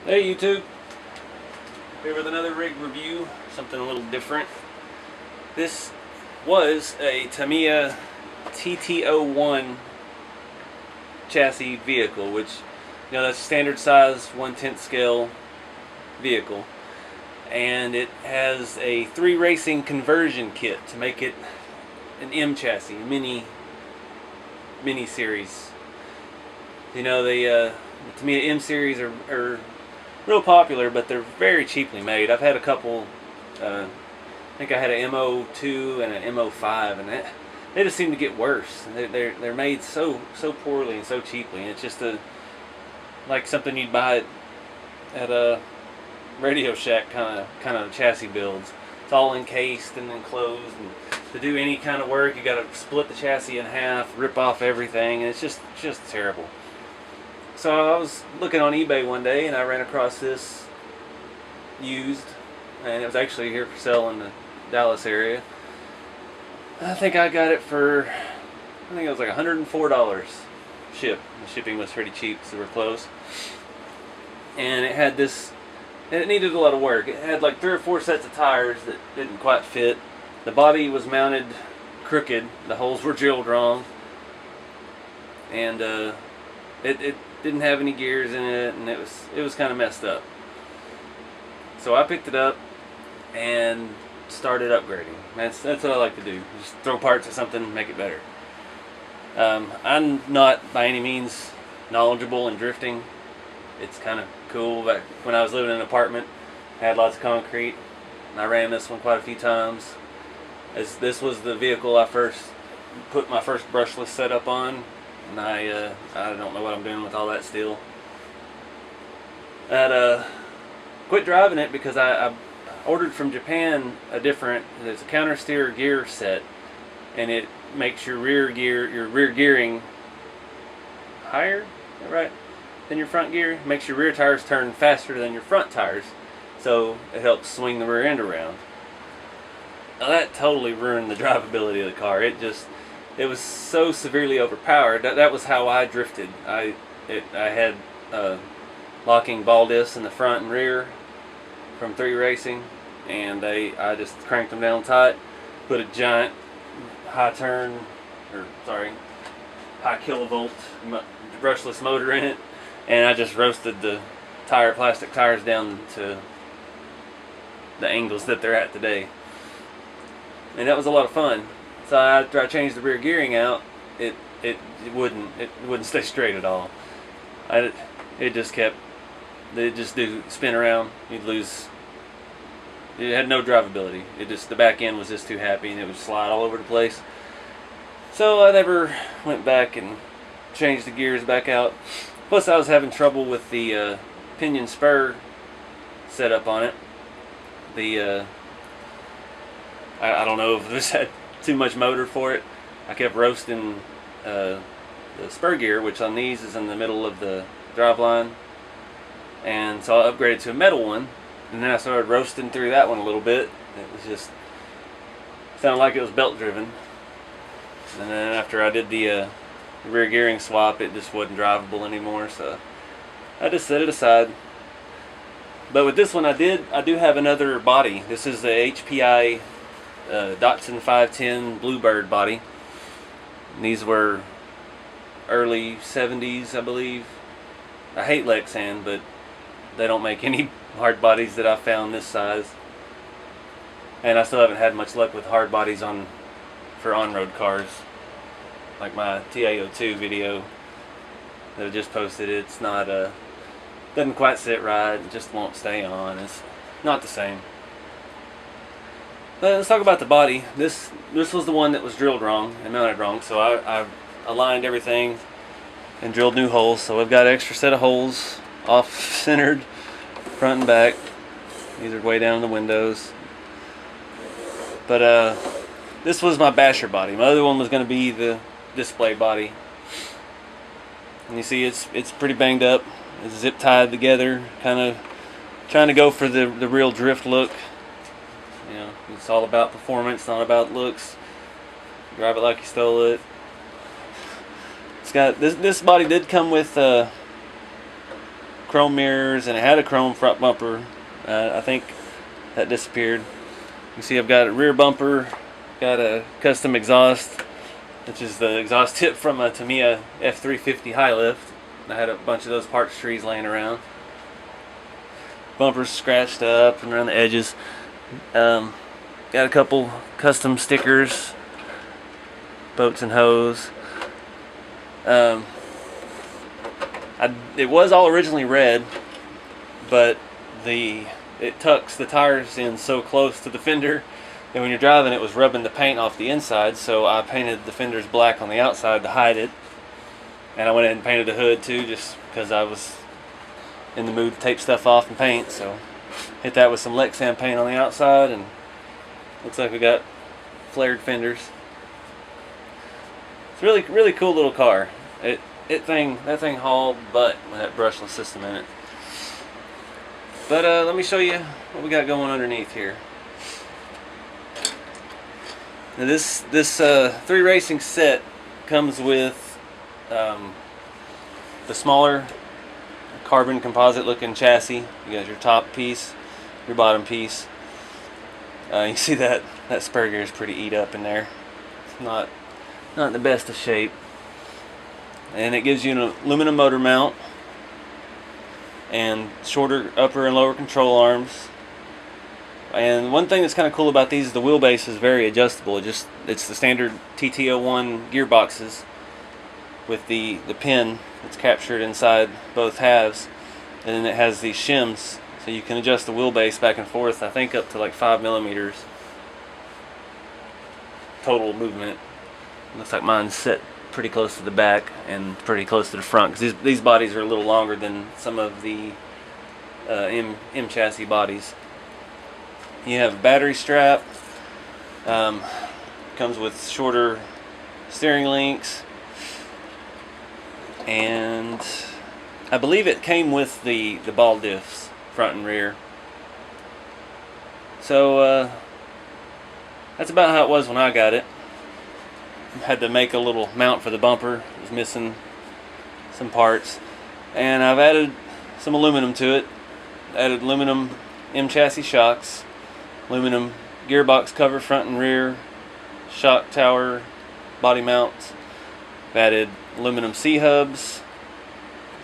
Hey YouTube, here with another rig review, something a little different. This was a Tamiya TT01 chassis vehicle, which, you know, that's standard size 1/10 scale vehicle, and it has a 3 racing conversion kit to make it an M chassis, mini series. You know, the Tamiya M series are real popular, but they're very cheaply made. I've had a couple. I think I had an MO2 and an MO5, and they just seem to get worse. They're made so poorly and so cheaply, and it's just like something you'd buy at a Radio Shack kind of chassis builds. It's all encased and enclosed, and to do any kind of work, you got to split the chassis in half, rip off everything, and it's just terrible. So I was looking on eBay one day and I ran across this used, and it was actually here for sale in the Dallas area. I think I got it for, I think it was like $104 shipped. The shipping was pretty cheap, so we're close. And it had this, and it needed a lot of work. It had like 3 or 4 sets of tires that didn't quite fit. The body was mounted crooked. The holes were drilled wrong. And it didn't have any gears in it, and it was kind of messed up. So I picked it up and started upgrading. That's what I like to do. Just throw parts at something, make it better. I'm not by any means knowledgeable in drifting. It's kind of cool. Back when I was living in an apartment, I had lots of concrete, and I ran this one quite a few times. As this was the vehicle I first put my first brushless setup on. And I don't know what I'm doing with all that steel. I'd quit driving it because I ordered from Japan it's a counter steer gear set, and it makes your rear gearing higher, right, than your front gear. It makes your rear tires turn faster than your front tires, so it helps swing the rear end around. Now that totally ruined the drivability of the car. It was so severely overpowered. That was how I drifted. I had locking ball discs in the front and rear from 3 racing, and I just cranked them down tight, put a giant high kilovolt brushless motor in it, and I just roasted the plastic tires down to the angles that they're at today. And that was a lot of fun. So after I changed the rear gearing out, it wouldn't stay straight at all. It just do spin around. You'd lose. It had no drivability. The back end was just too happy, and it would slide all over the place. So I never went back and changed the gears back out. Plus I was having trouble with the pinion spur setup on it. I don't know if this had too much motor for it. I kept roasting the spur gear, which on these is in the middle of the drive line, and so I upgraded to a metal one, and then I started roasting through that one a little bit. It was just sounded like it was belt driven, and then after I did the rear gearing swap, it just wasn't drivable anymore, so I just set it aside. But with this one, I do have another body. This is the HPI Datsun 510 Bluebird body. And these were early 70s, I believe. I hate Lexan, but they don't make any hard bodies that I found this size. And I still haven't had much luck with hard bodies for on-road cars. Like my TT01 video that I just posted, it's not doesn't quite sit right. It just won't stay on. It's not the same. Let's talk about the body. This was the one that was drilled wrong and mounted wrong, so I aligned everything and drilled new holes. So I've got an extra set of holes off-centered, front and back. These are way down in the windows. But this was my basher body. My other one was going to be the display body. And you see it's pretty banged up. It's zip tied together, kind of trying to go for the real drift look. You know, it's all about performance, not about looks. Drive it like you stole it. It's got this body did come with chrome mirrors, and it had a chrome front bumper. I think that disappeared. You see I've got a rear bumper, got a custom exhaust, which is the exhaust tip from a Tamiya F350 high lift. I had a bunch of those parts trees laying around. Bumpers scratched up and around the edges. Got a couple custom stickers, boats and hose. It was all originally red, but it tucks the tires in so close to the fender that when you're driving it was rubbing the paint off the inside, so I painted the fenders black on the outside to hide it. And I went ahead and painted the hood too, just because I was in the mood to tape stuff off and paint. So hit that with some Lexan paint on the outside, and looks like we got flared fenders. It's really, really cool little car. That thing hauled butt with that brushless system in it. But let me show you what we got going underneath here. Now this 3 racing set comes with the smaller carbon composite looking chassis. You got your top piece, your bottom piece. You see that spur gear is pretty eat up in there. It's not in the best of shape. And it gives you an aluminum motor mount and shorter upper and lower control arms. And one thing that's kind of cool about these is the wheelbase is very adjustable. It's the standard TT01 gearboxes with the pin that's captured inside both halves, and then it has these shims, so you can adjust the wheelbase back and forth, I think up to like 5 millimeters total movement. Looks like mine's set pretty close to the back and pretty close to the front, because these bodies are a little longer than some of the M chassis bodies. You have a battery strap, comes with shorter steering links, and I believe it came with the ball diffs front and rear. So that's about how it was when I got it. Had to make a little mount for the bumper. It was missing some parts, and I've added some aluminum to it. Added aluminum M chassis shocks, aluminum gearbox cover front and rear, shock tower, body mounts. I've added aluminum C-hubs,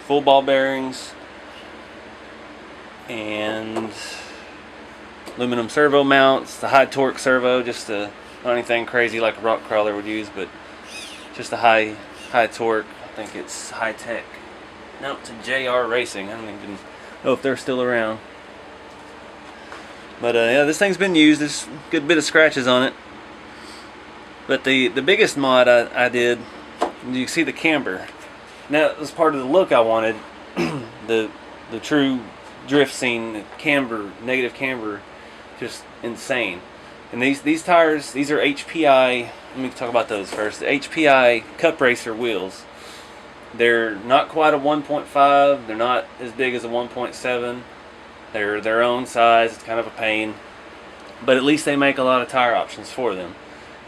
full ball bearings, and aluminum servo mounts, the high torque servo, just not anything crazy like a rock crawler would use, but just a high torque. I think it's High Tech. Nope, to JR Racing. I don't even know if they're still around. But yeah, this thing's been used. There's a good bit of scratches on it. But the biggest mod I did, you see the camber. Now, it was part of the look I wanted. the true drift scene, camber, negative camber, just insane. And these tires, these are HPI. Let me talk about those first. The HPI Cup Racer wheels. They're not quite a 1.5. They're not as big as a 1.7. They're their own size. It's kind of a pain, but at least they make a lot of tire options for them.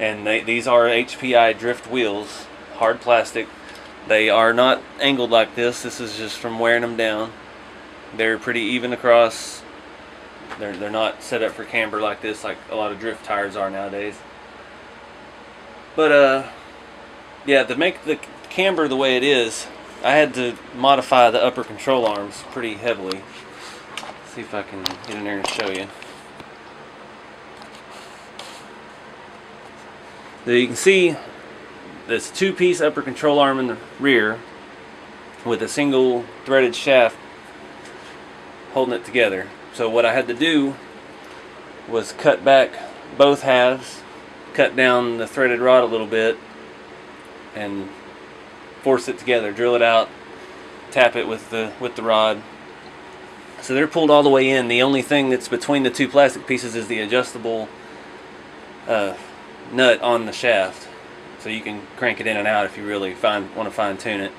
And these are HPI drift wheels, hard plastic. They are not angled like this. This is just from wearing them down. They're pretty even across. They're not set up for camber like this, like a lot of drift tires are nowadays. But yeah, to make the camber the way it is, I had to modify the upper control arms pretty heavily. Let's see if I can get in there and show you. So you can see this 2-piece upper control arm in the rear with a single threaded shaft holding it together. So what I had to do was cut back both halves, cut down the threaded rod a little bit, and force it together, drill it out, tap it with the rod. So they're pulled all the way in. The only thing that's between the two plastic pieces is the adjustable nut on the shaft. So you can crank it in and out if you really want to fine tune it.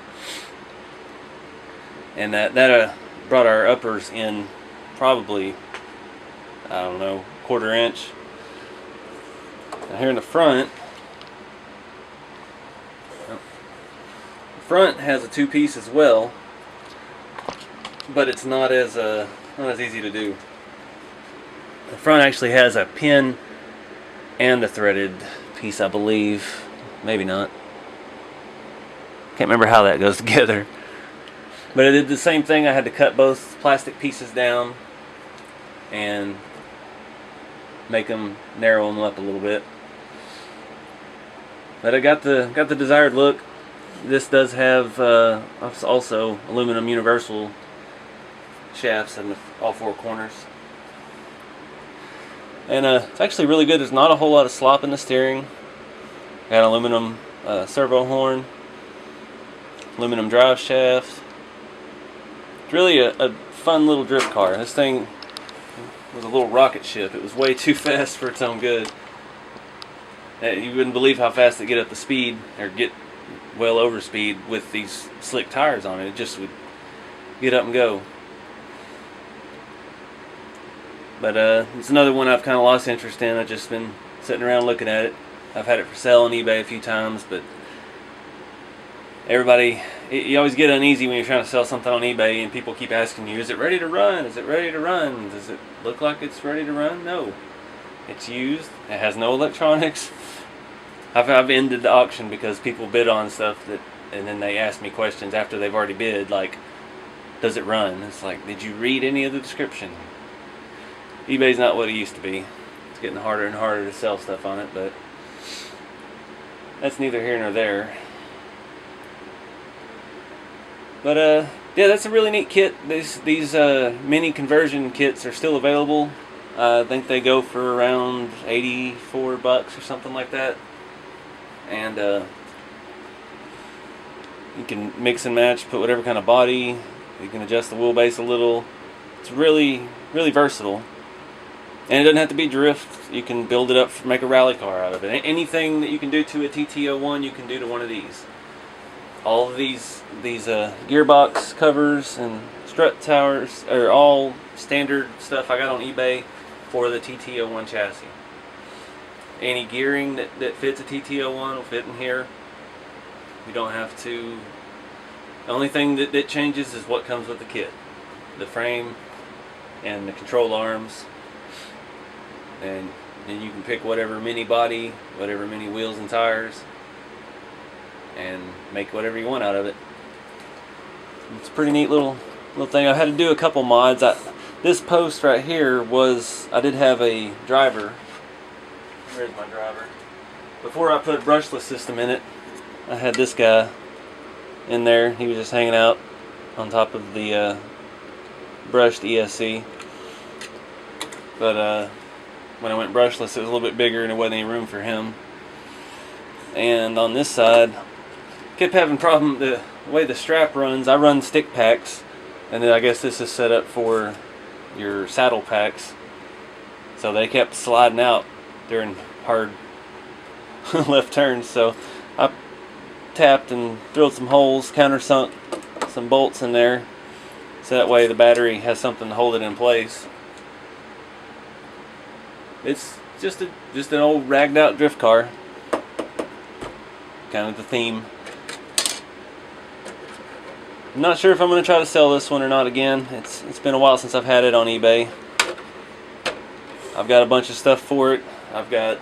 And that brought our uppers in probably, I don't know, 1/4 inch. Now here in the front has a 2-piece as well. but it's not as easy to do. The front actually has a pin and a threaded piece, I believe. Maybe not. Can't remember how that goes together. But I did the same thing. I had to cut both plastic pieces down and narrow them up a little bit. But I got the desired look. This does have also aluminum universal shafts in all four corners. And it's actually really good. There's not a whole lot of slop in the steering. Got an aluminum servo horn, aluminum drive shaft. It's really a fun little drift car. This thing was a little rocket ship. It was way too fast for its own good. You wouldn't believe how fast it get up the speed, or get well over speed with these slick tires on it. It just would get up and go. But it's another one I've kind of lost interest in. I've just been sitting around looking at it. I've had it for sale on eBay a few times, but you always get uneasy when you're trying to sell something on eBay and people keep asking you, is it ready to run? Is it ready to run? Does it look like it's ready to run? No. It's used. It has no electronics. I've ended the auction because people bid on stuff and then they ask me questions after they've already bid, like, does it run? It's like, did you read any of the description? eBay's not what it used to be. It's getting harder and harder to sell stuff on it, but that's neither here nor there. But yeah, that's a really neat kit. These mini conversion kits are still available. I think they go for around $84 or something like that. And you can mix and match, put whatever kind of body. You can adjust the wheelbase a little. It's really, really versatile. And it doesn't have to be drift. You can build it up, make a rally car out of it. Anything that you can do to a TT01, you can do to one of these. All of these gearbox covers and strut towers are all standard stuff I got on eBay for the TT01 chassis. Any gearing that fits a TT01 will fit in here. You don't have to. The only thing that changes is what comes with the kit. The frame and the control arms. And then you can pick whatever mini body, whatever mini wheels and tires, and make whatever you want out of it. It's a pretty neat little thing. I had to do a couple mods. This post right here I did have a driver. Where's my driver? Before I put a brushless system in it, I had this guy in there. He was just hanging out on top of the brushed ESC. But when I went brushless, it was a little bit bigger and there wasn't any room for him. And on this side, kept having problem the way the strap runs. I run stick packs, and then I guess this is set up for your saddle packs. So they kept sliding out during hard left turns. So I tapped and drilled some holes, countersunk some bolts in there, so that way the battery has something to hold it in place. It's just an old ragged out drift car. Kind of the theme. I'm not sure if I'm going to try to sell this one or not again. It's been a while since I've had it on eBay. I've got a bunch of stuff for it. I've got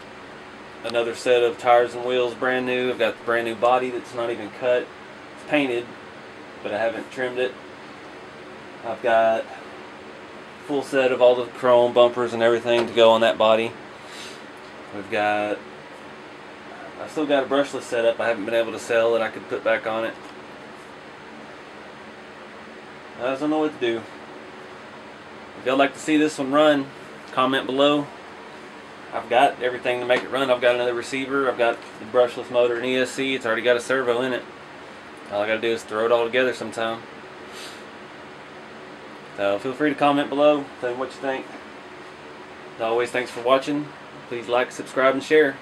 another set of tires and wheels brand new. I've got the brand new body that's not even cut. It's painted, but I haven't trimmed it. I've got full set of all the chrome bumpers and everything to go on that body. I've still got a brushless setup I haven't been able to sell that I could put back on it. I just don't know what to do. If y'all like to see this one run, comment below. I've got everything to make it run. I've got another receiver. I've got the brushless motor and ESC. It's already got a servo in it. All I got to do is throw it all together sometime. So feel free to comment below. Tell me what you think. As always, thanks for watching. Please like, subscribe, and share.